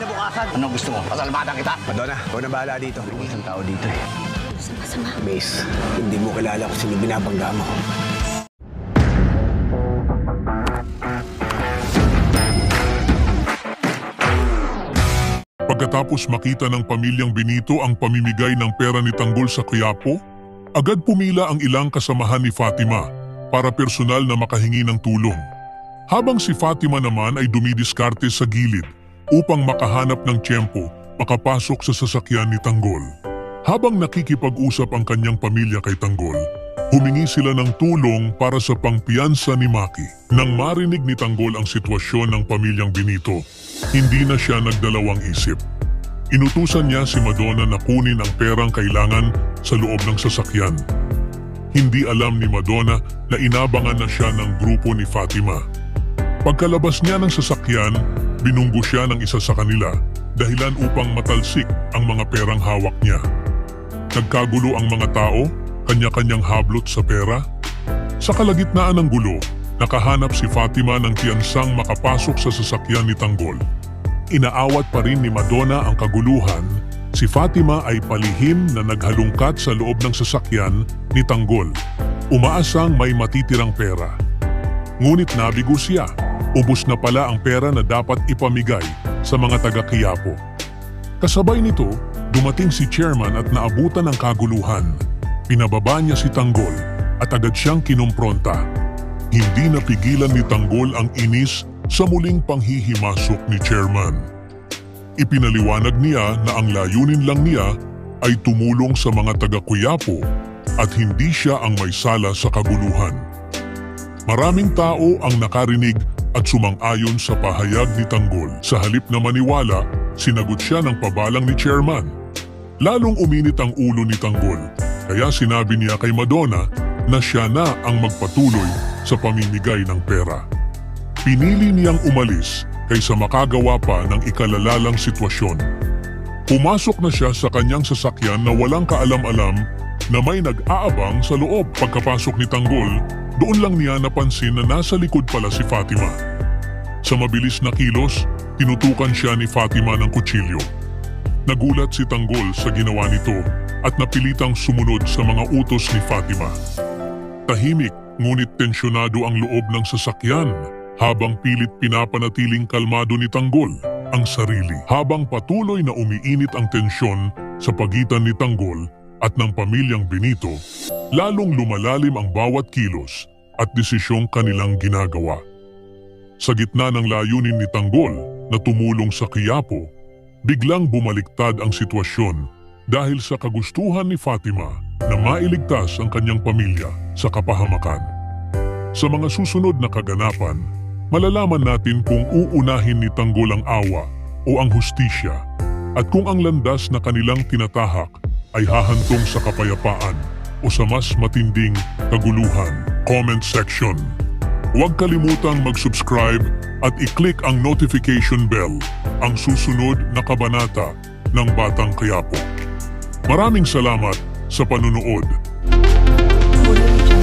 kinabukasan. Ano gusto mo? Pasalamatan kita. Madonna, ikaw na bahala dito. May isang tao dito eh. Sama-sama. Mace, hindi mo kilala kung sino binabangga mo. Pagkatapos makita ng pamilyang Benito ang pamimigay ng pera ni Tanggol sa Quiapo, agad pumila ang ilang kasamahan ni Fatima para personal na makahingi ng tulong. Habang si Fatima naman ay dumidiskarte sa gilid upang makahanap ng tiyempo makapasok sa sasakyan ni Tanggol. Habang nakikipag-usap ang kanyang pamilya kay Tanggol, humingi sila ng tulong para sa pangpiyansa ni Maki. Nang marinig ni Tanggol ang sitwasyon ng pamilyang Benito, hindi na siya nagdalawang isip. Inutusan niya si Madonna na kunin ang perang kailangan sa loob ng sasakyan. Hindi alam ni Madonna na inabangan na siya ng grupo ni Fatima. Pagkalabas niya ng sasakyan, binunggo siya ng isa sa kanila dahilan upang matalsik ang mga perang hawak niya. Nagkagulo ang mga tao, kanya-kanyang hablot sa pera. Sa kalagitnaan ng gulo, nakahanap si Fatima ng tiyansang makapasok sa sasakyan ni Tanggol. Inaawat pa rin ni Madonna ang kaguluhan, si Fatima ay palihim na naghalungkat sa loob ng sasakyan ni Tanggol. Umaasang may matitirang pera. Ngunit nabigo siya, ubos na pala ang pera na dapat ipamigay sa mga taga-Quiapo. Kasabay nito, dumating si chairman at naabutan ng kaguluhan. Pinababa niya si Tanggol at agad siyang kinumpronta. Hindi napigilan ni Tanggol ang inis sa muling panghihimasok ni chairman. Ipinaliwanag niya na ang layunin lang niya ay tumulong sa mga taga-Quiapo at hindi siya ang may sala sa kaguluhan. Maraming tao ang nakarinig at sumang-ayon sa pahayag ni Tanggol. Sa halip na maniwala, sinagot siya ng pabalang ni chairman. Lalong uminit ang ulo ni Tanggol, kaya sinabi niya kay Madonna na siya na ang magpatuloy sa pamimigay ng pera. Pinili niyang umalis kaysa makagawa pa ng ikalalalang sitwasyon. Pumasok na siya sa kanyang sasakyan na walang kaalam-alam na may nag-aabang sa loob. Pagkapasok ni Tanggol, doon lang niya napansin na nasa likod pala si Fatima. Sa mabilis na kilos, tinutukan siya ni Fatima ng kutsilyo. Nagulat si Tanggol sa ginawa nito at napilitang sumunod sa mga utos ni Fatima. Tahimik ngunit tensyonado ang loob ng sasakyan habang pilit pinapanatiling kalmado ni Tanggol ang sarili. Habang patuloy na umiinit ang tensyon sa pagitan ni Tanggol at ng pamilyang Benito, lalong lumalalim ang bawat kilos at desisyong kanilang ginagawa. Sa gitna ng layunin ni Tanggol na tumulong sa Quiapo, biglang bumaliktad ang sitwasyon dahil sa kagustuhan ni Fatima na mailigtas ang kanyang pamilya sa kapahamakan. Sa mga susunod na kaganapan, malalaman natin kung uunahin ni Tanggol ang awa o ang hustisya at kung ang landas na kanilang tinatahak ay hahantong sa kapayapaan o sa mas matinding kaguluhan. Comment section. Huwag kalimutang mag-subscribe at i-click ang notification bell, ang susunod na kabanata ng Batang Quiapo. Maraming salamat sa panunood. Audio Jungle.